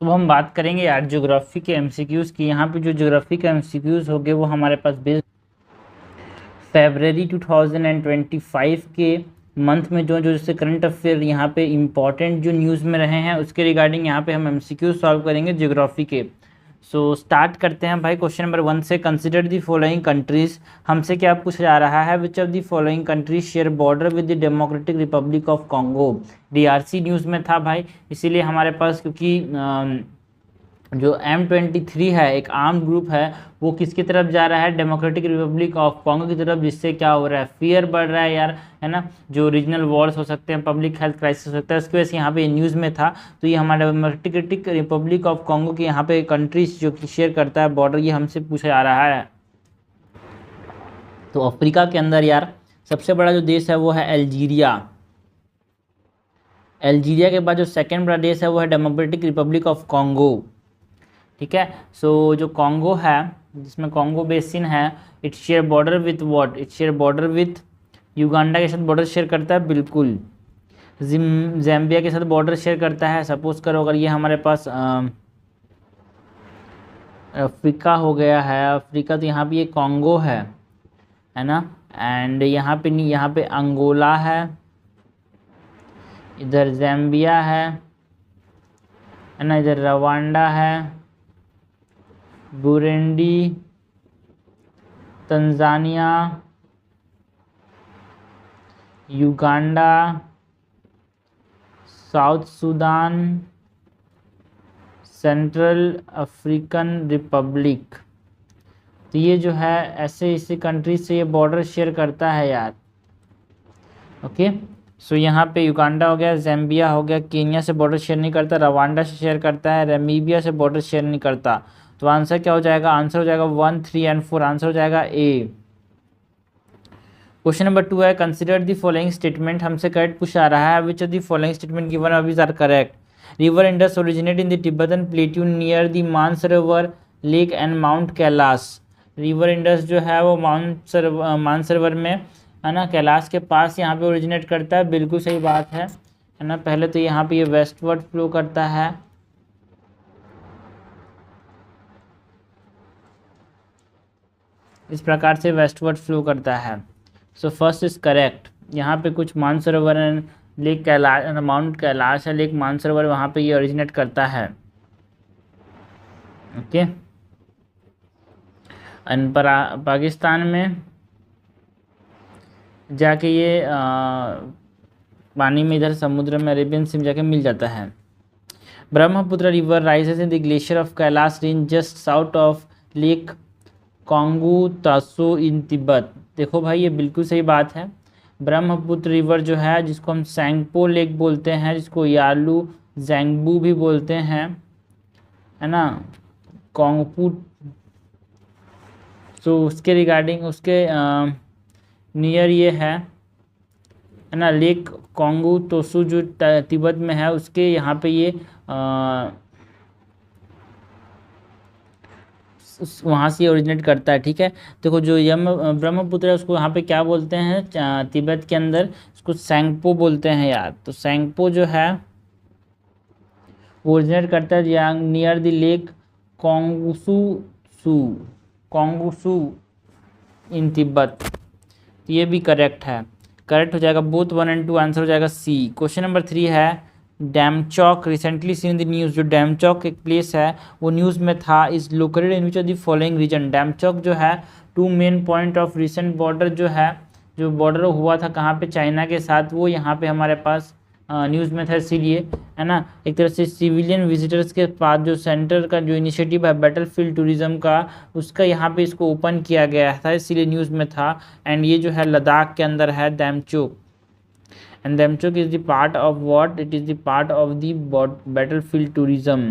तो हम बात करेंगे यार ज्योग्राफी के एमसीक्यूज़ की। यहाँ पे जो ज्योग्राफी के एमसीक्यूज़ होंगे वो हमारे पास बेस्ड फेबररी 2025 के मंथ में जो जो जैसे करंट अफेयर यहाँ पे इम्पॉर्टेंट जो न्यूज़ में रहे हैं उसके रिगार्डिंग यहाँ पे हम एमसीक्यू सॉल्व करेंगे ज्योग्राफी के। सो स्टार्ट करते हैं भाई क्वेश्चन नंबर 1 से। कंसिडर दी फॉलोइंग कंट्रीज, हमसे क्या पूछा जा रहा है, which of the following countries share border with the democratic Republic of Congo. DRC news में था भाई, इसीलिए हमारे पास क्योंकि जो M23 है एक आर्म ग्रुप है वो किसकी तरफ जा रहा है, डेमोक्रेटिक रिपब्लिक ऑफ कॉन्गो की तरफ, जिससे क्या हो रहा है, फियर बढ़ रहा है यार, है ना। जो रीजनल वॉर्स हो सकते हैं, पब्लिक हेल्थ क्राइसिस हो सकता है, उसकी वजह से यहाँ पे न्यूज़ में था। तो ये हमारा डेमोक्रेटिक रिपब्लिक ऑफ कॉन्गो की यहाँ पे कंट्रीज जो कि शेयर करता है बॉर्डर, ये हमसे पूछा जा रहा है। तो अफ्रीका के अंदर यार सबसे बड़ा जो देश है वो है अल्जीरिया। अल्जीरिया के बाद जो सेकेंड बड़ा देश है वो है डेमोक्रेटिक रिपब्लिक ऑफ कॉन्गो। ठीक है। सो जो कॉन्गो है, जिसमें कॉन्गो बेसिन है, it share border with what, it share border with Uganda के साथ बॉर्डर शेयर करता है, बिल्कुल। ज़ैम्बिया के साथ बॉर्डर शेयर करता है। सपोज करो अगर ये हमारे पास अफ्रीका हो गया है, अफ्रीका, तो यहाँ पे ये कॉन्गो है ना। एंड यहाँ पे नहीं, यहाँ पे अंगोला है, इधर ज़ैम्बिया है ना, इधर रवांडा है, Burundi, Tanzania, Uganda, south Sudan, central African Republic. तो ये जो है ऐसे इसी कंट्री से ये बॉर्डर शेयर करता है यार। ओके। सो यहाँ पे युगांडा हो गया, ज़ैम्बिया हो गया, केन्या से बॉर्डर शेयर नहीं करता, रवांडा से शेयर करता है, नामीबिया से बॉर्डर शेयर नहीं करता। तो आंसर क्या हो जाएगा, आंसर हो जाएगा 1, 3 एंड 4, आंसर हो जाएगा ए। क्वेश्चन नंबर 2 है, कंसिडर द फॉलोइंग स्टेटमेंट, हमसे करेक्ट पूछा रहा है, which of the following statement given above are correct. River Indus originate in the Tibetan plateau near the Mansarovar lake and mount Kailash. River Indus जो है वो मानसरोवर में है ना, कैलाश के पास यहाँ पे ओरिजिनेट करता है, बिल्कुल सही बात है ना। पहले तो यहाँ पे ये वेस्टवर्ड फ्लो करता है, इस प्रकार से वेस्टवर्ड फ्लो करता है। So first is correct. यहाँ पे कुछ मानसरोवर लेक कैलाश, माउंट कैलाश है, लेक मानसरोवर, वहाँ पे ये ओरिजिनेट करता है। ओके। एंड पाकिस्तान में जाके ये पानी में, इधर समुद्र में, अरेबियन सी में जाके मिल जाता है। Brahmaputra river rises in the glacier of Kailash range just south of lake Konggyu Tso in Tibet. देखो भाई ये बिल्कुल सही बात है। ब्रह्मपुत्र रिवर जो है, जिसको हम सैंगपो लेक बोलते हैं, जिसको यालू जैंगबू भी बोलते हैं, है ना, कॉन्गपू, तो उसके रिगार्डिंग उसके नियर ये है ना, लेक कॉन्गू तोसू जो तिब्बत में है, उसके यहाँ पे ये वहाँ से ओरिजिनेट करता है। ठीक है। देखो जो ब्रह्मपुत्र है उसको यहाँ पे क्या बोलते हैं, तिब्बत के अंदर उसको सैंगपो बोलते हैं यार। तो सैंगपो जो है वो ओरिजिनेट करता है नियर द लेक कॉन्गुसू इन तिब्बत। तो ये भी करेक्ट है, करेक्ट हो जाएगा बोथ 1 एंड 2, आंसर हो जाएगा सी। क्वेश्चन नंबर 3 है, Demchok recently seen the news. जो डैमचौक एक प्लेस है वो न्यूज़ में था, is located in which of the following region. Demchok जो है 2 main point of recent border जो है, जो बॉर्डर हुआ था कहाँ पे, चाइना के साथ, वो यहाँ पे हमारे पास न्यूज़ में था, इसीलिए, है ना। एक तरह से सिविलियन विजिटर्स के पास जो सेंटर का जो इनिशिएटिव है बैटलफील्ड टूरिज्म का, उसका यहाँ पे इसको ओपन किया गया था, इसीलिए न्यूज़ में था। एंड ये जो है लद्दाख के अंदर है डैमचौक। And Damchok is the part of what? It is the part of the battlefield tourism.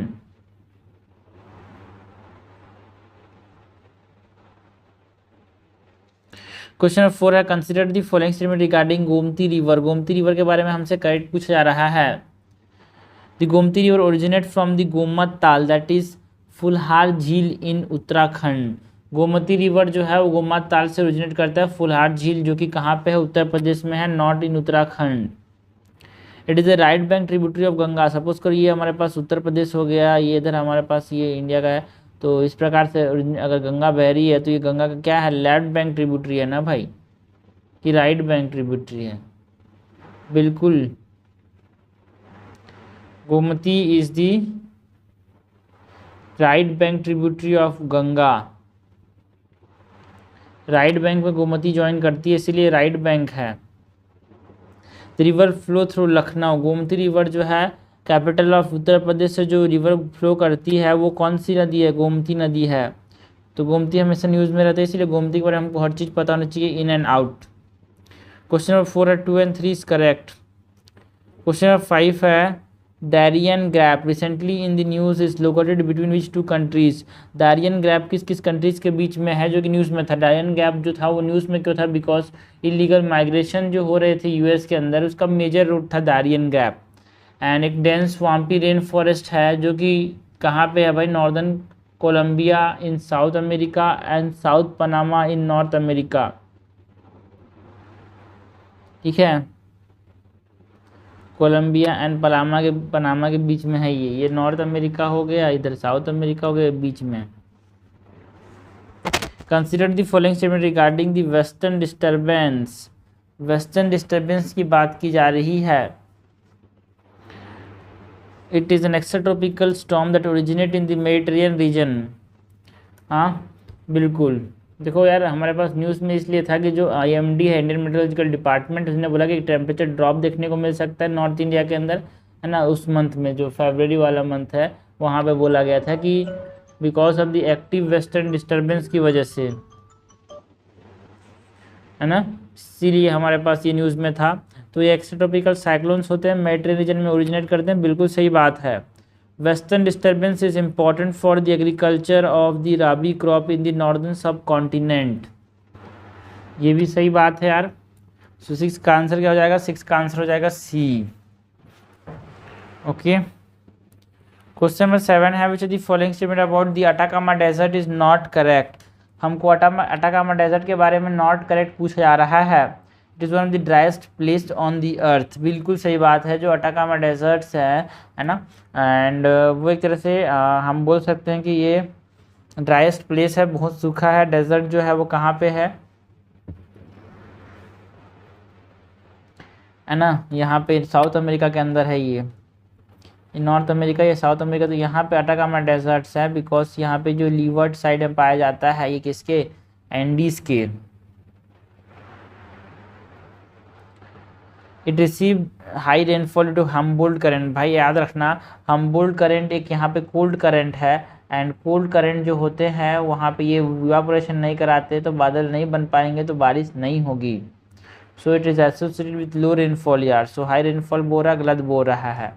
Question number 4 है, consider the following statement regarding Gomti river. Gomti river के बारे में हमसे करेक्ट पूछा जा रहा है। The Gomti river originate from the Gomat Tal, that is फुलहार झील इन उत्तराखंड। गोमती रिवर जो है वो गोमत ताल से ओरिजिनेट करता है, फुलहार झील जो कि कहाँ पे है, उत्तर प्रदेश में है, not in Uttarakhand. It is A right bank tributary of Ganga. Suppose करो ये हमारे पास उत्तर प्रदेश हो गया, ये इधर हमारे पास ये इंडिया का है, तो इस प्रकार से अगर गंगा बह रही है तो ये गंगा का क्या है, लेफ्ट बैंक ट्रिब्यूटरी है ना भाई, कि राइट बैंक ट्रिब्यूटरी है? बिल्कुल, Gomti is the right bank tributary of Ganga. Right bank में गोमती ज्वाइन करती है, इसीलिए राइट बैंक है। The river flow through Lucknow. Gomti river जो है कैपिटल ऑफ उत्तर प्रदेश से जो रिवर फ्लो करती है वो कौन सी नदी है, गोमती नदी है। तो गोमती हमेशा न्यूज़ में रहता है, इसलिए गोमती के बारे में हमको हर चीज़ पता होनी चाहिए, in and out. Question number 4 है 2 and 3 is correct. Question number 5 है Darien Gap recently in the news is located between which two countries. Darien Gap किस किस कंट्रीज के बीच में है, जो कि न्यूज़ में था। दारियन गैप जो था वो न्यूज़ में क्यों था, बिकॉज इलीगल माइग्रेशन जो हो रहे थे यूएस के अंदर, उसका मेजर रूट था दारियन गैप। एंड एक डेंस स्वाम्पी रेन फॉरेस्ट है जो कि कहाँ पे है भाई, northern Colombia in South America and south Panama in North America. ठीक है, कोलंबिया एंड पनामा के बीच में है ये नॉर्थ अमेरिका हो गया, इधर साउथ अमेरिका हो गया बीच में। Consider the following statement regarding the western disturbance. Western disturbance की बात की जा रही है। It is an extratropical storm that originate in the Mediterranean region. हाँ बिल्कुल, देखो यार हमारे पास न्यूज़ में इसलिए था कि जो IMD है, इंडियन मेट्रोलॉजिकल डिपार्टमेंट, उसने बोला कि टेम्परेचर ड्रॉप देखने को मिल सकता है नॉर्थ इंडिया के अंदर, है ना, उस मंथ में जो फरवरी वाला मंथ है, वहाँ पे बोला गया था कि because of the active western disturbance की वजह से, है ना, इसीलिए हमारे पास ये न्यूज़ में था। तो ये एक्स्ट्राट्रॉपिकल साइक्लोन्स होते हैं, मेडिटेरियन रीजन में ओरिजिनेट करते हैं, बिल्कुल सही बात है। Western disturbance is important for the agriculture of the rabi crop in the northern subcontinent. ये भी सही बात है यार। सो 6 का आंसर क्या हो जाएगा, 6 का आंसर हो जाएगा C। ओके, क्वेश्चन नंबर 7 है which the following statement about the Atacama desert is not correct. हमको अटाकामा डेजर्ट के बारे में नॉट करेक्ट पूछा जा रहा है। It is one of the driest place on the earth. बिल्कुल सही बात है, जो अटाकामा डेजर्ट्स है ना, एंड वो एक तरह से हम बोल सकते हैं कि ये ड्राइस्ट प्लेस है, बहुत सूखा है। डेजर्ट जो है वो कहाँ पे है ना, यहाँ पे साउथ अमेरिका के अंदर है ये नॉर्थ अमेरिका या साउथ अमेरिका। तो यहाँ पे अटाकामा डेजर्ट्स है बिकॉज यहाँ पे जो लीवर्ड साइड में पाया जाता है, ये किसके, एंडीज के। It receive high rainfall to Humboldt current. भाई याद रखना, हम्बोल्ट करंट एक यहाँ पे कोल्ड करंट है, एंड कोल्ड करंट जो होते हैं वहाँ पे ये इवापोरेशन नहीं कराते, तो बादल नहीं बन पाएंगे, तो बारिश नहीं होगी। So it is associated with low rainfall यार। सो हाई रेनफॉल बोल रहा, गलत बोल रहा है।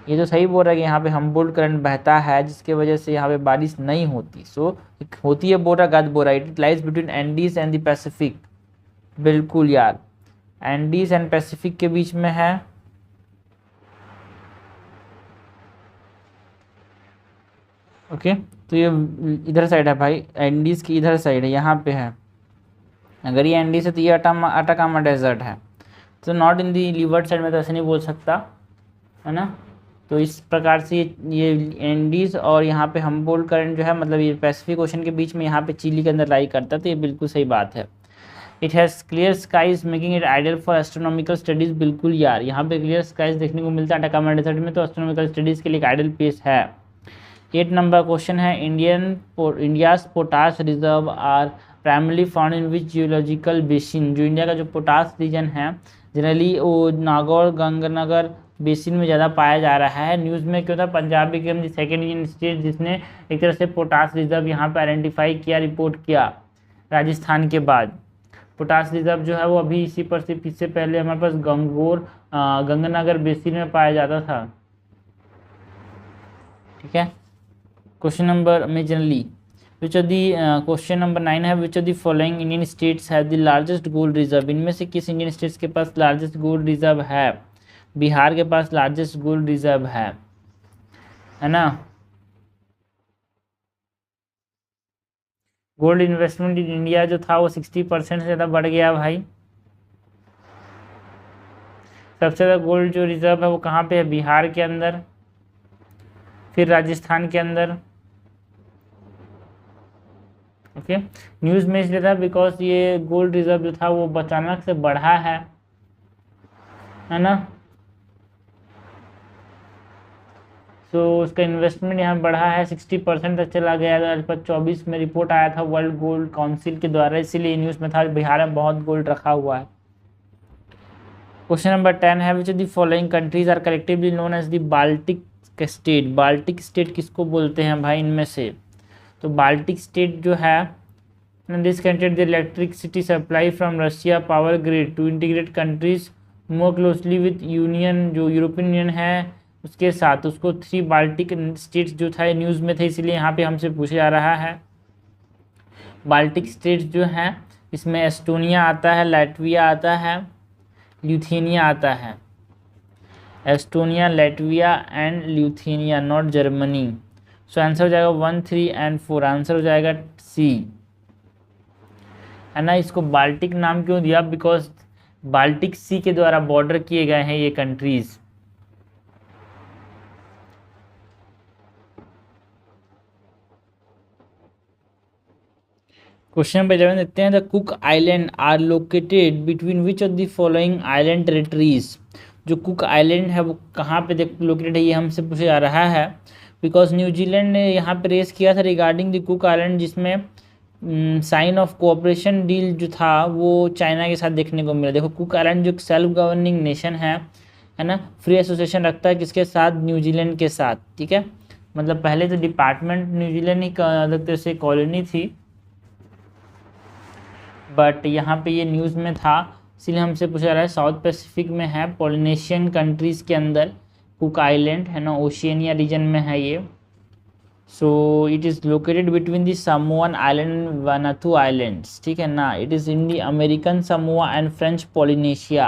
ये तो सही बोल रहा है कि यहाँ पे हम्बोल्ट करंट बहता है जिसके वजह से यहाँ पे बारिश नहीं होती। सो होती है बोल रहा, गलत बोल रहा है। It lies between Andes and the Pacific. बिल्कुल यार, एंडीज एंड पैसिफिक के बीच में है। ओके, तो ये इधर साइड है भाई, एंडीज की इधर साइड है, यहाँ पे है। अगर ये एंडीज है तो ये अटाकामा डेजर्ट है। तो not in the levered side में तो ऐसे नहीं बोल सकता, है ना। तो इस प्रकार से ये एंडीज और यहाँ पे हम्बोल्ट करंट जो है, मतलब ये पैसिफिक ओशन के बीच में यहाँ पे चिली के अंदर लाई करता है, तो ये बिल्कुल सही बात है। It has clear skies making it ideal for astronomical studies. बिल्कुल यार, यहाँ पे क्लियर स्काइज देखने को मिलता है अटाकामा डेजर्ट में, तो एस्ट्रोनॉमिकल स्टडीज़ के लिए एक आइडियल प्लेस है। 8 नंबर क्वेश्चन है India's potash reserve are primarily found in which geological basin. जो इंडिया का जो पोटाश रीजन है जनरली वो नागौर गंगानगर बेसिन में ज़्यादा पाया जा रहा है। न्यूज़ में क्यों था, Punjab became the second Indian state जिसने एक तरह से पोटाश रिजर्व यहाँ पे आइडेंटिफाई किया, रिपोर्ट किया, राजस्थान के बाद। पोटाश रिजर्व जो है वो अभी इसी पर सिर्फ इससे पहले हमारे पास गंगानगर बेसिन में पाया जाता था। ठीक है, क्वेश्चन नंबर में generally which of the question number 9 है which of the following Indian states have the largest gold reserve. इनमें से किस इंडियन स्टेट्स के पास लार्जेस्ट गोल्ड रिजर्व है। बिहार के पास लार्जेस्ट गोल्ड रिजर्व है ना। गोल्ड इन्वेस्टमेंट इन इंडिया जो था वो 60% से ज़्यादा बढ़ गया भाई। सबसे ज़्यादा गोल्ड जो रिजर्व है वो कहाँ पे है, बिहार के अंदर, फिर राजस्थान के अंदर। ओके, न्यूज़ में इसलिए था बिकॉज ये गोल्ड रिजर्व जो था वो अचानक से बढ़ा है ना। तो उसका इन्वेस्टमेंट यहाँ बढ़ा है, 60% तक चला गया था। 2024 में रिपोर्ट आया था वर्ल्ड गोल्ड काउंसिल के द्वारा, इसीलिए न्यूज़ में था बिहार में बहुत गोल्ड रखा हुआ है। क्वेश्चन नंबर 10 है, which of the following countries are collectively known as the Baltic state. Baltic state किसको बोलते हैं भाई इनमें से? तो बाल्टिक स्टेट जो है, this country the electricity supply from Russia power grid to integrate countries more closely with union, जो यूरोपियन यूनियन है उसके साथ। उसको 3 बाल्टिक स्टेट्स जो था न्यूज़ में थे, इसलिए यहाँ पे हमसे पूछा जा रहा है। बाल्टिक स्टेट्स जो हैं इसमें एस्टोनिया आता है, लैटविया आता है, ल्यूथेनिया आता है। Estonia, Latvia and Lithuania, not Germany. So answer हो जाएगा 1, 3 एंड 4, आंसर हो जाएगा सी, है ना। इसको बाल्टिक नाम क्यों दिया? बिकॉज बाल्टिक सी के द्वारा बॉर्डर किए गए हैं ये कंट्रीज। क्वेश्चन नंबर 11 देखते हैं, the Cook Island are located between which of the following island territories. जो कुक आइलैंड है वो कहाँ पे लोकेटेड है, ये हमसे पूछा जा रहा है। बिकॉज न्यूजीलैंड ने यहाँ पे रेस किया था रिगार्डिंग द कुक आइलैंड, जिसमें साइन ऑफ कोऑपरेशन डील जो था वो चाइना के साथ देखने को मिला। देखो कुक आइलैंड जो सेल्फ गवर्निंग नेशन है ना, फ्री एसोसिएशन रखता है किसके साथ? न्यूजीलैंड के साथ, ठीक है। मतलब पहले तो डिपार्टमेंट न्यूजीलैंड ही अलग तरह से कॉलोनी थी, बट यहाँ पे ये न्यूज़ में था, इसलिए हमसे पूछा जा रहा है। साउथ पैसिफिक में है, पॉलिनेशियन कंट्रीज़ के अंदर कुक आइलैंड है ना, ओशियनिया रीजन में है ये। So it is located between the Samoan island, Vanuatu islands, ठीक है ना। It is in the American Samoa and French Polynesia,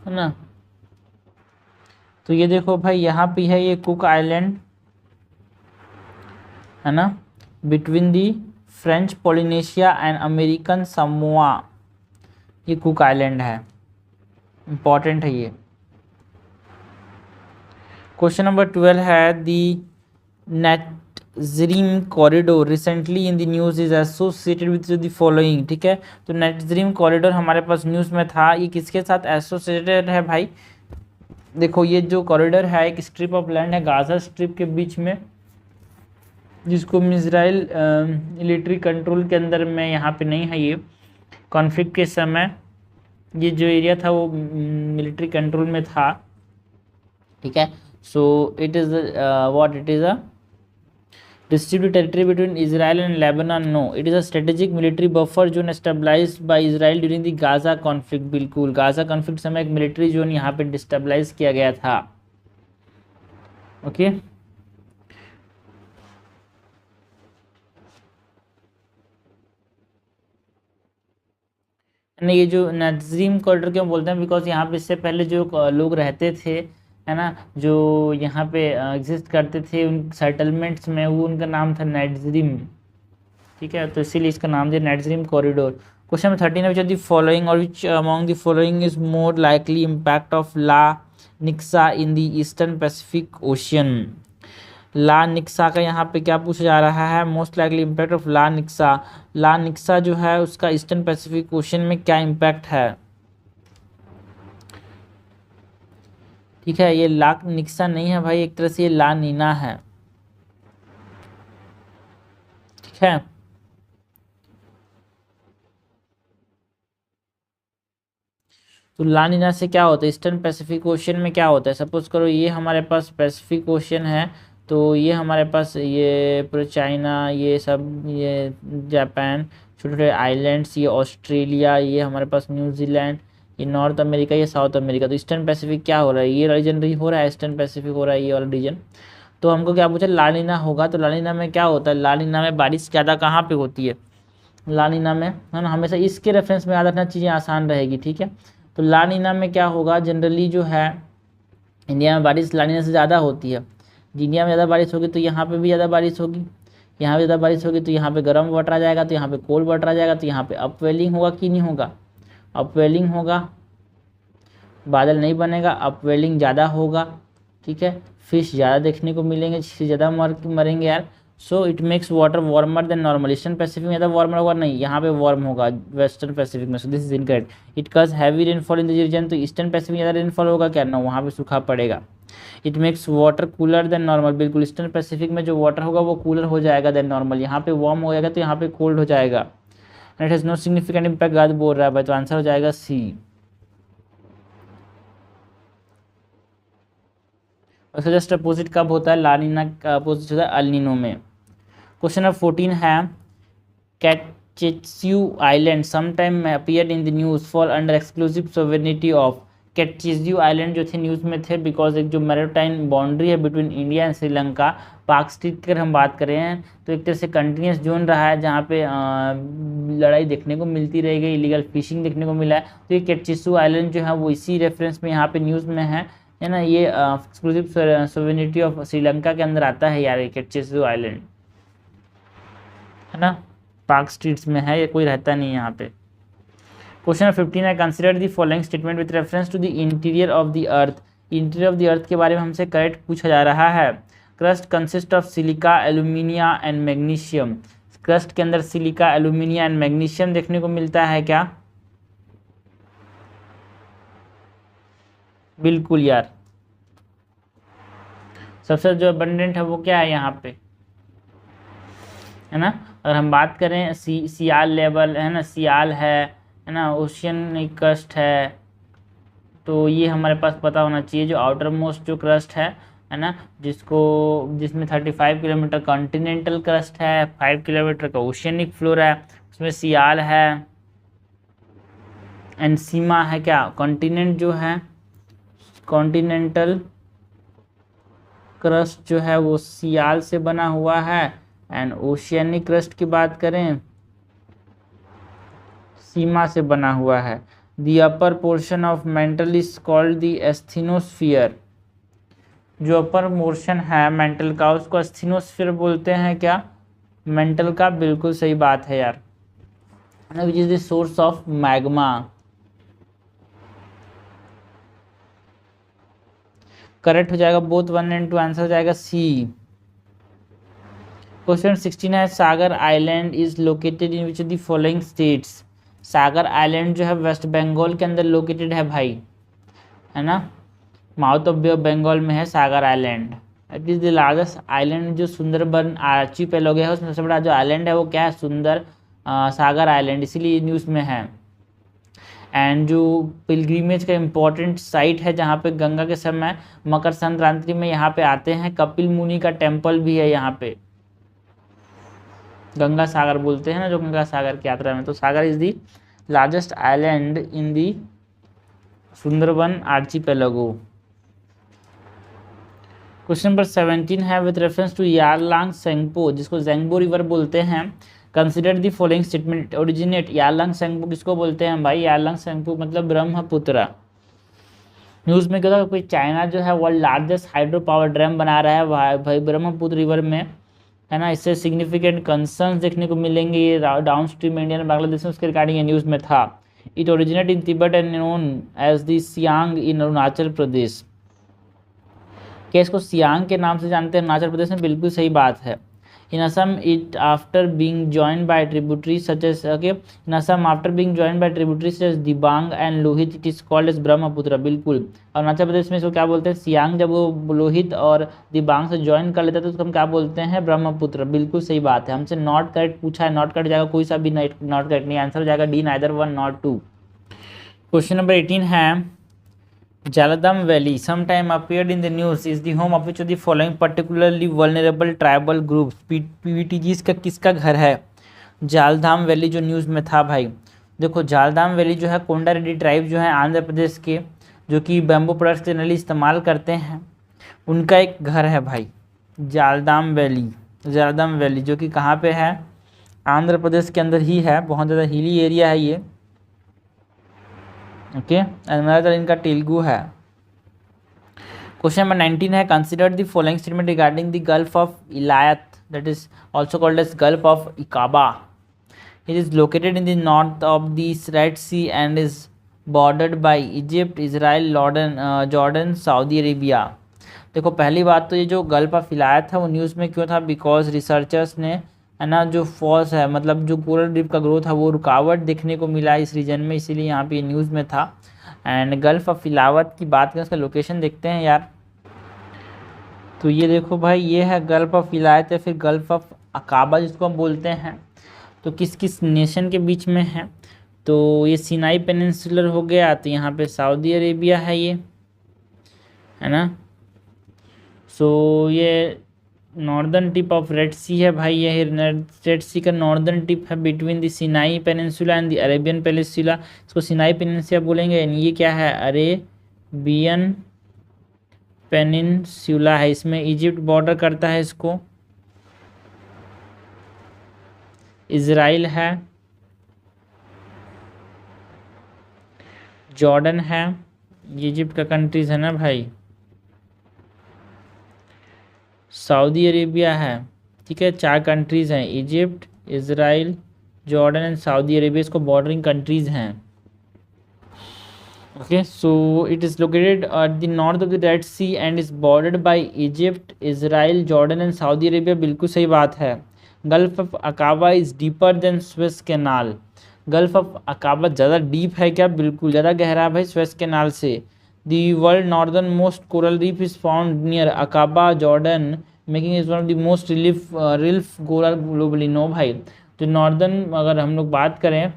है ना। तो ये देखो भाई यहाँ पे है ये कुक आइलैंड, है ना, between the French Polynesia and American Samoa, ये कुक आइलैंड है, इंपॉर्टेंट है ये। क्वेश्चन नंबर 12 है, the Netzarim corridor recently in the news is associated with the following, ठीक है। तो नेटज़रीम कॉरिडोर हमारे पास न्यूज़ में था, ये किसके साथ एसोसिएटेड है भाई? देखो ये जो कॉरिडोर है एक स्ट्रिप ऑफ लैंड है गाजा स्ट्रिप के बीच में, जिसको इजराइल मिलिट्री कंट्रोल के अंदर में यहाँ पे नहीं है। ये कॉन्फ्लिक्ट के समय ये जो एरिया था वो मिलिट्री कंट्रोल में था, ठीक है। So it is what it is a distributed territory between Israel and Lebanon. No, it is a strategic military buffer zone establish by Israel during the Gaza conflict. बिल्कुल, Gaza conflict समय एक military zone यहाँ पे destabilise किया गया था, okay. ये जो नज़रीम कॉरिडोर क्यों बोलते हैं? बिकॉज यहाँ पे इससे पहले जो लोग रहते थे, है ना, जो यहाँ पे एग्जिस्ट करते थे उन सेटलमेंट्स में, वो उनका नाम था नेटज़रीम, ठीक है। तो इसीलिए इसका नाम दिया नेटज़रीम कॉरिडोर। क्वेश्चन नंबर 13 है, विच आर द फॉलोइंग और which among the following is more likely impact of La निक्सा in the eastern Pacific ocean. La निक्सा का यहाँ पे क्या पूछा जा रहा है? Most likely impact of La निक्सा। ला निक्सा जो है उसका ईस्टर्न पैसिफिक ओशन में क्या इम्पैक्ट है, ठीक है। ये ला निक्सा नहीं है भाई, एक तरह से ये ला नीना है, ठीक है। तो ला नीना से क्या होता है? ईस्टर्न पैसिफिक ओशन में क्या होता है? सपोज करो ये हमारे पास पैसिफिक ओशन है, तो ये हमारे पास ये पूरे चाइना, ये सब, ये जापान, छोटे छोटे आइलैंड्स, ये ऑस्ट्रेलिया, ये हमारे पास न्यूजीलैंड, ये नॉर्थ अमेरिका, ये साउथ अमेरिका। तो ईस्टर्न पैसिफिक क्या हो रहा है? ये रीजन हो रहा है, ईस्टर्न पैसिफिक हो रहा है ये वाला रीजन। तो हमको क्या पूछा? ला नीना होगा। तो ला नीना में क्या होता है? ला नीना में बारिश ज़्यादा कहाँ पे होती है? ला नीना में, है ना। हमेशा इसके रेफरेंस में याद रखना, चीज़ें आसान रहेगी, ठीक है। तो ला नीना में क्या होगा? जनरली जो है इंडिया में बारिश ला नीना से ज़्यादा होती है। इंडिया में ज़्यादा बारिश होगी तो यहाँ पे भी ज़्यादा बारिश होगी, यहाँ पे ज़्यादा बारिश होगी तो यहाँ पे गर्म वाटर आ जाएगा, तो यहाँ पे कोल्ड वाटर आ जाएगा, तो यहाँ पे अपवेलिंग होगा कि नहीं होगा? अपवेलिंग होगा, बादल नहीं बनेगा, अपवेलिंग ज़्यादा होगा, ठीक है, फिश ज़्यादा देखने को मिलेंगे, जिससे ज़्यादा मरेंगे यार। So it makes water warmer than normal. Eastern Pacific में ज़्यादा वार्मर होगा नहीं, यहाँ पे वार्म होगा वेस्टर्न पैसिफिक में। So this is incorrect. It causes heavy rainfall in the region, तो ईस्टर्न पैसिफिक में ज़्यादा रेनफॉल होगा क्या? ना, वहाँ पे सूखा पड़ेगा। It makes water cooler than normal, बिल्कुल ईस्टर्न पैसिफिक में जो वाटर होगा वो कूलर हो जाएगा देन नॉर्मल, यहाँ पे वार्म हो जाएगा तो यहाँ पे कोल्ड हो जाएगा। And it has no significant impact, गाद बोल रहा है भाई, तो आंसर हो जाएगा सी। उसका जस्ट अपोजिट कब होता है? लानीना का अपोजिट होता है अल्नीनो में। क्वेश्चन नंबर 14 है कैटचियू island sometime appeared in the news fall under exclusive sovereignty of. कैटचियू आइलैंड जो थे न्यूज़ में थे बिकॉज एक जो मैरिटाइम बाउंड्री है between India and Sri Lanka, Palk strait की अगर हम बात करें हैं तो एक तरह से कंटिन्यूस जोन रहा है जहाँ पे लड़ाई देखने को मिलती रहेगी, इलीगल फिशिंग देखने को मिला है। तो ये कैटचियू आइलैंड जो है वो इसी रेफरेंस में यहाँ पे न्यूज़ में है ना। ये एक्सक्लूसिव सोवेरेनिटी ऑफ श्रीलंका के अंदर आता है यार, ये कैटचियू आइलैंड है ना, पार्क स्ट्रीट्स में है, ये कोई रहता नहीं है यहाँ पे। क्वेश्चन 15 है consider the following statement with reference to the interior of the earth. Interior of the earth के बारे में हमसे करेक्ट पूछा जा रहा है। Crust consist of silica, alumina and magnesium. Crust के अंदर सिलिका, एल्यूमिनिया एंड मैग्नीशियम देखने को मिलता है क्या? बिल्कुल यार, सबसे जो अबंडेंट है वो क्या है यहाँ पे, है ना। अगर हम बात करें सियाल लेवल है ना, सियाल है ना, ओशियनिक क्रस्ट है, तो ये हमारे पास पता होना चाहिए। जो आउटर मोस्ट जो क्रस्ट है ना, जिसमें 35 किलोमीटर कॉन्टिनेंटल क्रस्ट है, 5 किलोमीटर का ओशियनिक फ्लोर है, उसमें सियाल है एंड सीमा है क्या? कॉन्टिनेंट जो है, कॉन्टिनेंटल क्रस्ट जो है वो सियाल से बना हुआ है एंड ओशियनिक क्रस्ट की बात करें सीमा से बना हुआ है। The upper portion of mental is called the asthenosphere. जो अपर पोर्शन है मेंटल का उसको एस्थेनोस्फीयर बोलते हैं क्या? मेंटल का, बिल्कुल सही बात है यार। Which is the source of magma. Correct हो जाएगा बोथ 1 एंड 2, आंसर हो जाएगा सी। क्वेश्चन 16 है Sagar island is located in which of the following states. Sagar island जो है वेस्ट बंगाल के अंदर लोकेटेड है भाई, है ना, mouth of bay of Bengal में है Sagar island. It is the largest island. जो सुंदरबन आर्चीपेलागो है उसमें सबसे बड़ा जो आइलैंड है वो क्या है? सागर आइलैंड, इसीलिए न्यूज़ में है। एंड जो पिलग्रीमेज का इम्पोर्टेंट साइट है जहाँ पे गंगा के समय मकर संक्रांति में यहाँ पे आते हैं, कपिल मुनि का टेम्पल भी है यहाँ पे। गंगा सागर बोलते हैं ना जो गंगा सागर की यात्रा में, तो Sagar is the largest island in the Sundarban archipelago. Question number 17 है with reference to Yarlung Tsangpo, जिसको जेंगबो रिवर बोलते हैं। Consider the following statement originate. Yarlung Tsangpo किसको बोलते हैं भाई? यारलांग सेंगपो मतलब ब्रह्मपुत्र। न्यूज़ में क्या था, कोई चाइना जो है world largest hydro power dam बना रहा है भाई ब्रह्मपुत्र रिवर में, है ना। इससे सिग्निफिकेंट कंसर्न्स देखने को मिलेंगे ये डाउन स्ट्रीम इंडिया और बांग्लादेश में, उसके रिगार्डिंग ये न्यूज़ में था। It originate in Tibet and known as the Siang in Arunachal Pradesh. क्या इसको सियांग के नाम से जानते हैं अरुणाचल प्रदेश में? बिल्कुल सही बात है। In Assam it after being joined by tributaries such as in Assam after being joined by tributaries such as Dibang and Lohit it is called as Brahmaputra. बिल्कुल, अरुणाचल प्रदेश में इसको क्या बोलते हैं? सियांग। जब वो लोहित और दिबांग से ज्वाइन कर लेता है तो उसको हम क्या बोलते हैं? ब्रह्मपुत्र। बिल्कुल सही बात है। हमसे नॉट करेक्ट पूछा है, नॉट करेक्ट जाएगा कोई सा भी नॉट करेक्ट नहीं, आंसर हो जाएगा D, neither 1 not 2। Question number 18 है Jaladham Valley sometime appeared in the news is the home of which of the following particularly vulnerable tribal groups। PVTGs का किसका घर है? जालधाम वैली जो न्यूज़ में था भाई। देखो जालधाम वैली जो है कोंडा रेड्डी ट्राइब जो है आंध्र प्रदेश के, जो कि बैम्बू प्रोडक्ट्स जनरली इस्तेमाल करते हैं, उनका एक घर है भाई जालधाम वैली। जालधाम वैली जो कि कहाँ पे है? आंध्र प्रदेश के अंदर ही है, बहुत ज़्यादा हिली एरिया है ये। ओके, अनदर इनका तेलुगु है। क्वेश्चन नंबर 19 है consider the following statement regarding the gulf of Eilat that is also called as gulf of Aqaba. It is located in the north of the red C and is bordered by Egypt, Israel, Jordan, Saudi Arabia. देखो पहली बात तो ये जो gulf of विलायत था वो news में क्यों था, बिकॉज रिसर्चर्स ने, है ना, जो फॉल्स है मतलब जो कोरल रीफ का ग्रोथ है वो रुकावट देखने को मिला इस रीजन में, इसीलिए यहाँ पे न्यूज़ में था। एंड गल्फ ऑफ विलायत की बात करें, उसका लोकेशन देखते हैं यार। तो ये देखो भाई, ये है गल्फ ऑफ विलायत या फिर गल्फ ऑफ अकाबा जिसको हम बोलते हैं। तो किस किस नेशन के बीच में है, तो ये सिनाई पेनिनसुलर हो गया, तो यहाँ पे सऊदी अरेबिया है ये, है ना। सो ये नॉर्दर्न टिप ऑफ रेड सी है भाई, ये रेड सी का नॉर्दर्न टिप है between the Sinai peninsula and the Arabian peninsula. इसको सिनाई पेनिनसुला बोलेंगे। ये क्या है, अरेबियन पेनिनसुला है, इसमें इजिप्ट बॉर्डर करता है इसको, इजराइल है, जॉर्डन है, इजिप्ट का कंट्रीज है ना भाई, सऊदी अरेबिया है, ठीक है। 4 कंट्रीज़ हैं, Egypt, Israel, Jordan and Saudi Arabia, इसको बॉर्डरिंग कंट्रीज़ हैं। Okay, so it is located at the north of the red C and is bordered by Egypt, Israel, Jordan and Saudi Arabia. बिल्कुल सही बात है। Gulf of Aqaba is deeper than Suez Canal. Gulf of Aqaba ज़्यादा deep है क्या, बिल्कुल ज़्यादा गहरा है भाई स्वेज कैनाल से। The world northernmost coral reef is found near Aqaba, Jordan, making it one of the most relief coral globally. No भाई, तो नॉर्दर्न अगर हम लोग बात करें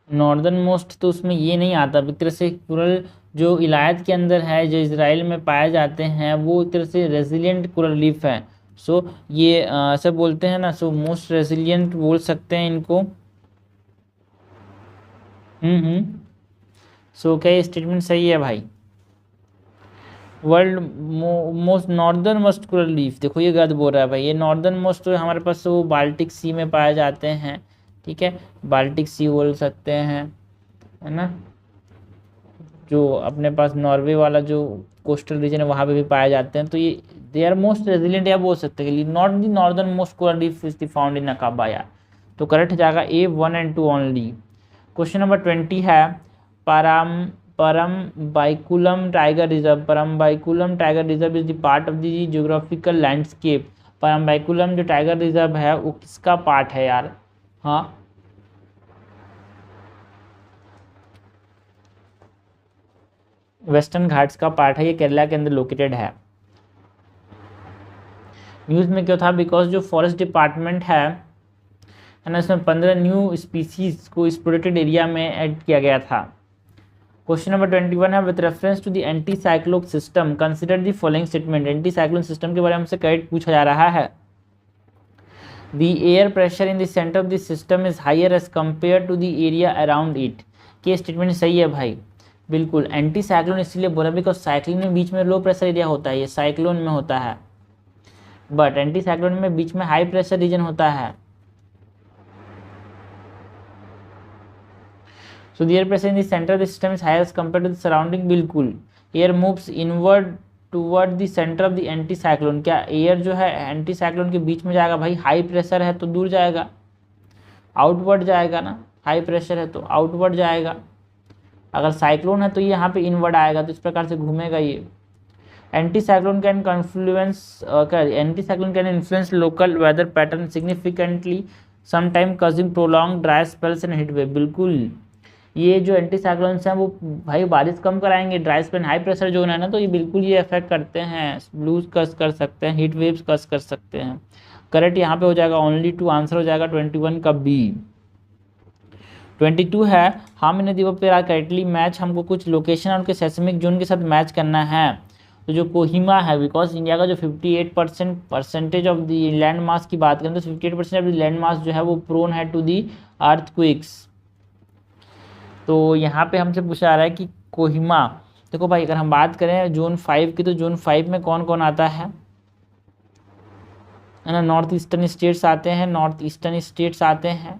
नॉर्दर्न मोस्ट, तो उसमें ये नहीं आता। एक तरह से कोरल जो इलायत के अंदर है, जो इसराइल में पाए जाते हैं, वो एक तरह से रेजिलियंट कोरल रीफ है। सो ये ऐसा बोलते हैं ना, सो मोस्ट रेजिलियंट बोल सकते हैं इनको। सो क्या ये स्टेटमेंट सही है भाई। World most northern most coral reef, देखो ये गलत बोल रहा है भाई। ये नॉर्दर्न मोस्ट तो हमारे पास वो बाल्टिक सी में पाए जाते हैं, ठीक है, बाल्टिक सी बोल सकते हैं, है ना, जो अपने पास नॉर्वे वाला जो कोस्टल रीजन है वहाँ पे भी पाए जाते हैं। तो ये दे आर मोस्ट रेजिलियंट या बोल सकते हैं, not the northern most coral reef is the found in Aqaba यार। तो करेक्ट जाएगा A 1 and 2 only. Question number 20 है, Parambikulam tiger reserve. Parambikulam tiger reserve is the part of the geographical landscape. Parambikulam जो tiger reserve है वो किसका पार्ट है यार। हाँ, वेस्टर्न घाट्स का पार्ट है, ये केरला के अंदर लोकेटेड है। न्यूज़ में क्यों था, बिकॉज जो फॉरेस्ट डिपार्टमेंट है ना, इसमें 15 न्यू स्पीसीज को इस प्रोटेक्टेड एरिया में ऐड किया गया था। क्वेश्चन नंबर 21 है, with reference to the anti cyclone system consider the following statement. Anti cyclone system के बारे में हमसे करेक्ट पूछा जा रहा है। The air pressure in the centre of the system is higher as compare to the area around it. ये statement सही है भाई, बिल्कुल। एंटी साइक्लोन इसलिए बोला बिकॉज साइक्लोन में बीच में लो प्रेशर एरिया होता है, ये साइक्लोन में होता है, बट एंटी साइक्लोन में बीच में हाई प्रेशर रीजन होता है। So the air pressure in the center of the system is higher as compared to the surrounding। बिल्कुल, air moves inward toward the center of the anticyclone। क्या air जो है anti cyclone के बीच में जाएगा भाई, हाई प्रेशर है तो दूर जाएगा, आउटवर्ड जाएगा ना, हाई प्रेशर है तो आउटवर्ड जाएगा, अगर साइक्लोन है तो ये यहाँ पे इनवर्ड आएगा, तो इस प्रकार से घूमेगा ये। Anti cyclone can influence local weather pattern significantly, sometime causing prolong dry spells and heat wave. बिल्कुल, ये जो एंटी साइक्लोन्स हैं वो भाई बारिश कम कराएंगे, dry spell high pressure zone है ना, तो ये बिल्कुल ये अफेक्ट करते हैं, ब्लूज कस कर सकते हैं, हीट वेव्स कस कर सकते हैं। करेक्ट यहाँ पे हो जाएगा ओनली 2, आंसर हो जाएगा 21 का B। 22 है, हम इन्हें दीपक पे करेक्टली मैच, हमको कुछ लोकेशन और उनके सेस्मिक जोन के साथ मैच करना है। तो जो कोहिमा है, बिकॉज इंडिया का जो 58% percentage of the land mass की बात करें तो 58% ऑफ द लैंड मास जो है वो प्रोन है टू दी अर्थक्वेक्स। तो यहाँ पे हमसे पूछा जा रहा है कि कोहिमा, देखो भाई अगर हम बात करें जोन 5 की, तो जोन 5 में कौन कौन आता है ना, नॉर्थ ईस्टर्न स्टेट्स आते हैं, नॉर्थ ईस्टर्न स्टेट्स आते हैं,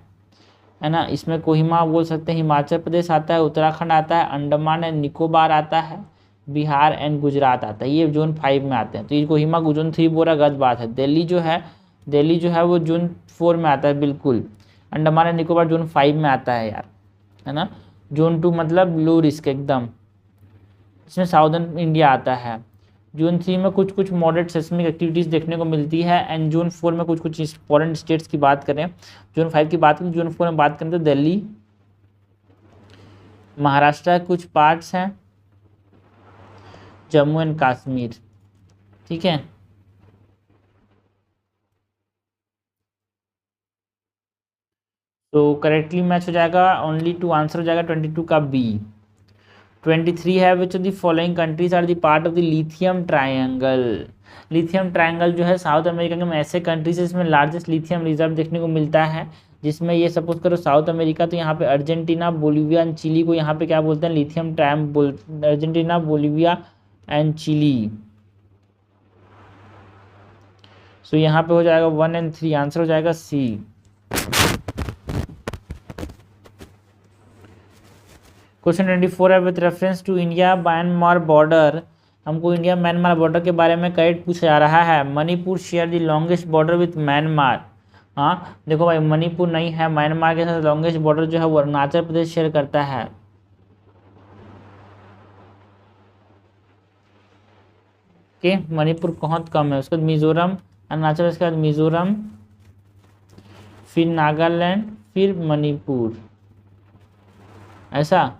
है ना। इसमें कोहिमा बोल सकते हैं, हिमाचल प्रदेश आता है, उत्तराखंड आता है, अंडमान एंड निकोबार आता है, बिहार एंड गुजरात आता है, ये जोन 5 में आते हैं। तो ये कोहिमा जोन 3 बोला, गलत बात है। दिल्ली जो है वो जोन 4 में आता है, बिल्कुल। अंडमान एंड निकोबार जोन 5 में आता है यार, है ना। जोन 2 मतलब लो रिस्क एकदम, इसमें साउदर्न इंडिया आता है। जोन 3 में कुछ कुछ मॉडरेट सेस्मिक एक्टिविटीज़ देखने को मिलती है। एंड जोन 4 में कुछ कुछ इंपॉर्टेंट स्टेट्स की बात करें, जोन 5 की बात करें, जोन 4 में बात करें तो दिल्ली, महाराष्ट्र के कुछ पार्ट्स हैं, जम्मू एंड कश्मीर। ठीक है, तो करेक्टली मैच हो जाएगा, ओनली 2 आंसर हो जाएगा 22 का बी। 23 है which of the following countries are the part of the lithium triangle. Lithium triangle जो है साउथ अमेरिका के में ऐसे कंट्रीज है जिसमें लार्जेस्ट लिथियम रिजर्व देखने को मिलता है, जिसमें ये सपोज करो साउथ अमेरिका, तो यहाँ पे अर्जेंटीना, बोलिविया एंड चिली को यहाँ पे क्या बोलते हैं, लिथियम ट्रायम बोल, अर्जेंटीना, बोलिविया एंड चिली। सो यहाँ पे हो जाएगा 1 और 3, आंसर हो जाएगा सी। क्वेश्चन 24 है with reference to India Myanmar border. हमको इंडिया म्यांमार बॉर्डर के बारे में करेक्ट पूछा जा रहा है। Manipur share the longest border with Myanmar. हाँ देखो भाई, मणिपुर नहीं है, म्यांमार के साथ लॉन्गेस्ट बॉर्डर जो है वो अरुणाचल प्रदेश शेयर करता है। कि मणिपुर बहुत कम है, उसके बाद मिजोरम, अरुणाचल, उसके बाद मिजोरम, फिर नागालैंड, फिर मणिपुर, ऐसा।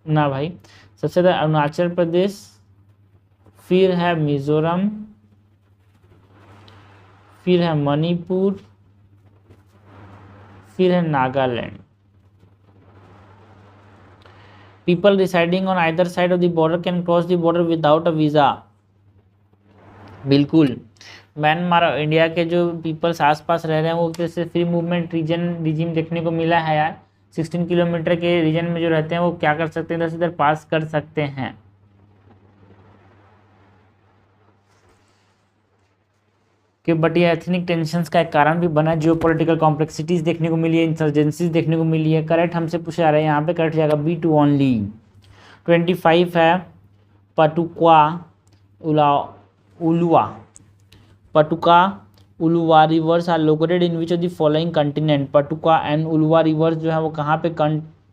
ना भाई, सबसे ज़्यादा अरुणाचल प्रदेश, फिर है मिजोरम, फिर है मणिपुर, फिर है Nagaland. People residing on either side of the border can cross the border without a visa. बिल्कुल, म्यांमार और इंडिया के जो पीपल्स आसपास रह रहे हैं वो जैसे फ्री मूवमेंट रिजीम देखने को मिला है यार। 16 किलोमीटर के रीजन में जो रहते हैं वो क्या कर सकते हैं, इधर से इधर पास कर सकते हैं। कि बट ये एथनिक टेंशंस का एक कारण भी बना, जियो पॉलिटिकल कॉम्प्लेक्सिटीज देखने को मिली है, इंसर्जेंसीज देखने को मिली है। करेक्ट हमसे पूछा जा रहा है, यहाँ पे करेक्ट जाएगा B2 ओनली। 25 है Patuca Ulua. Patuca Ulua rivers are located in which of the following continent. Patuca and Ulua rivers जो है वो कहाँ पे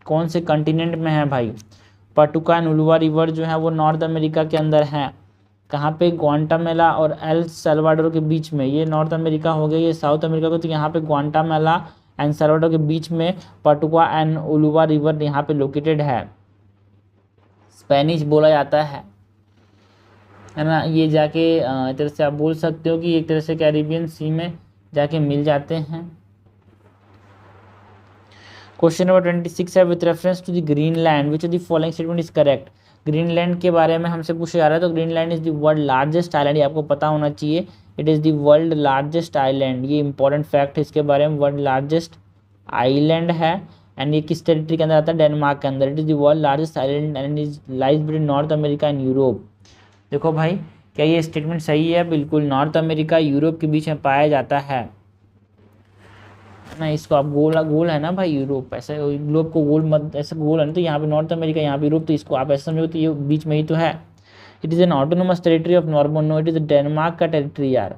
कौन से कंटिनेंट में है भाई। पटुका एंड उलुवा रिवर जो है वो नॉर्थ अमेरिका के अंदर है। कहाँ पे, ग्वांटामेला और एल सल्वाडोर के बीच में। ये नॉर्थ अमेरिका हो गया, ये साउथ अमेरिका को, तो यहाँ पे ग्वांटामेला एंड सल्वाडोर के बीच में पटुका एंड उलुवा रिवर यहाँ पे लोकेटेड है। स्पेनिश बोला जाता है ना। ये जाके एक तरह से आप बोल सकते हो कि एक तरह से कैरिबियन सी में जाके मिल जाते हैं। क्वेश्चन नंबर 26 है with reference to the Greenland which of the following statement is correct. Greenland के बारे में हमसे पूछा जा रहा है, तो Greenland is the world largest island, ये आपको पता होना चाहिए। It is the world largest island, ये इंपॉर्टेंट फैक्ट है इसके बारे में। वर्ल्ड लार्जेस्ट आइलैंड है एंड ये किस टेरिटरी के अंदर आता है, डेनमार्क के अंदर। It is the world largest island and is lies between north America and Europe. देखो भाई, क्या ये स्टेटमेंट सही है? बिल्कुल, नॉर्थ अमेरिका यूरोप के बीच में पाया जाता है ना। इसको आप गोल है ना भाई, यूरोप ऐसे ग्लोब को गोल मत, ऐसे गोल है ना, तो यहाँ पे नॉर्थ अमेरिका, यहाँ पे यूरोप, तो इसको आप ऐसे समझो तो ये बीच में ही तो है। It is an autonomous territory of Norman, no it is Denmark का टेरिटरी यार।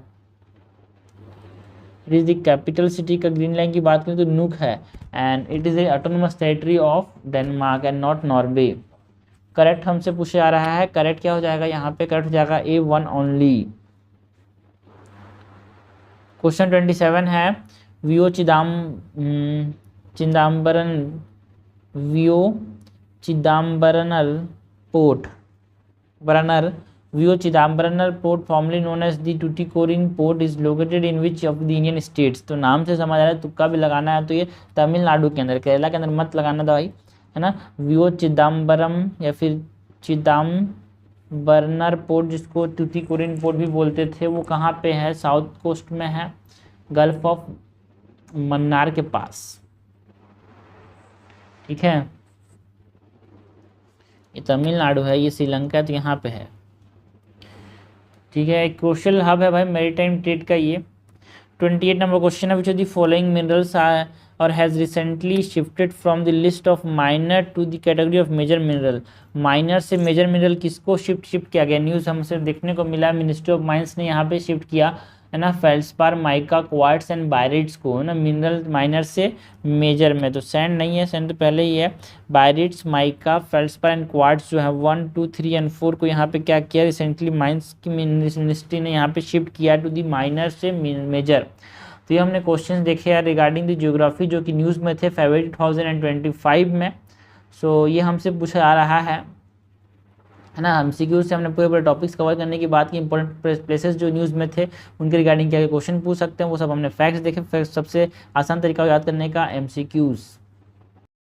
It is the capital city का ग्रीनलैंड की बात करें तो नुक है, and it is a autonomous territory of Denmark and not Norway. Correct हमसे पूछे जा रहा है, करेक्ट क्या हो जाएगा यहाँ पे, करेक्ट हो जाएगा A1 ओनली। क्वेश्चन 27 है वियो Chidambaranar port VO Chidambaranar port formerly known as the Tuticorin port is located in which of the Indian states. तो नाम से समझ आ रहा है, तुक्का भी लगाना है तो ये तमिलनाडु के अंदर, केरला के अंदर मत लगाना था भाई, है ना। वियो चिदम्बरम या फिर चिदम्बरनर पोर्ट, जिसको टुटिकोरिन पोर्ट भी बोलते थे, वो कहाँ पे है? साउथ कोस्ट में है, गल्फ ऑफ मन्नार के पास। ठीक है, ये तमिलनाडु है, ये श्रीलंका है, तो यहाँ पे है। ठीक है, एक क्रूशियल हब है भाई मैरीटाइम ट्रेड का ये। 28 नंबर क्वेश्चन है which of the following minerals और has recently shifted from the list of minor to the category of major mineral. Minor से मेजर मिनरल किसको शिफ्ट किया गया? न्यूज़ हमसे देखने को मिला, मिनिस्ट्री ऑफ माइंस ने यहाँ पे शिफ्ट किया है ना, फेल्सपार, माइका, क्वार्ट्स एंड बायरिट्स को, है ना, मिनरल माइनर से मेजर में। तो सैंड नहीं है, सैंड तो पहले ही है। बायरिट्स, माइका, फेल्सपार एंड क्वार्ट्स जो है 1, 2, 3 एंड 4 को यहाँ पे क्या किया रिसेंटली, माइंस की मिनिस्ट्री ने यहाँ पे शिफ्ट किया टू दी माइनर से मेजर। तो ये हमने क्वेश्चन देखे यार रिगार्डिंग द ज्योग्राफी जो कि न्यूज़ में थे फरवरी 2025 में। सो ये हमसे पूछा जा रहा है ना। एमसीक्यू से हमने पूरे पूरे टॉपिक्स कवर करने की बात की, इंपॉर्टेंट प्लेसेस जो न्यूज़ में थे उनके रिगार्डिंग क्या क्वेश्चन पूछ सकते हैं वो सब हमने फैक्ट्स देखे। सबसे आसान तरीका याद करने का एमसीक्यूज़।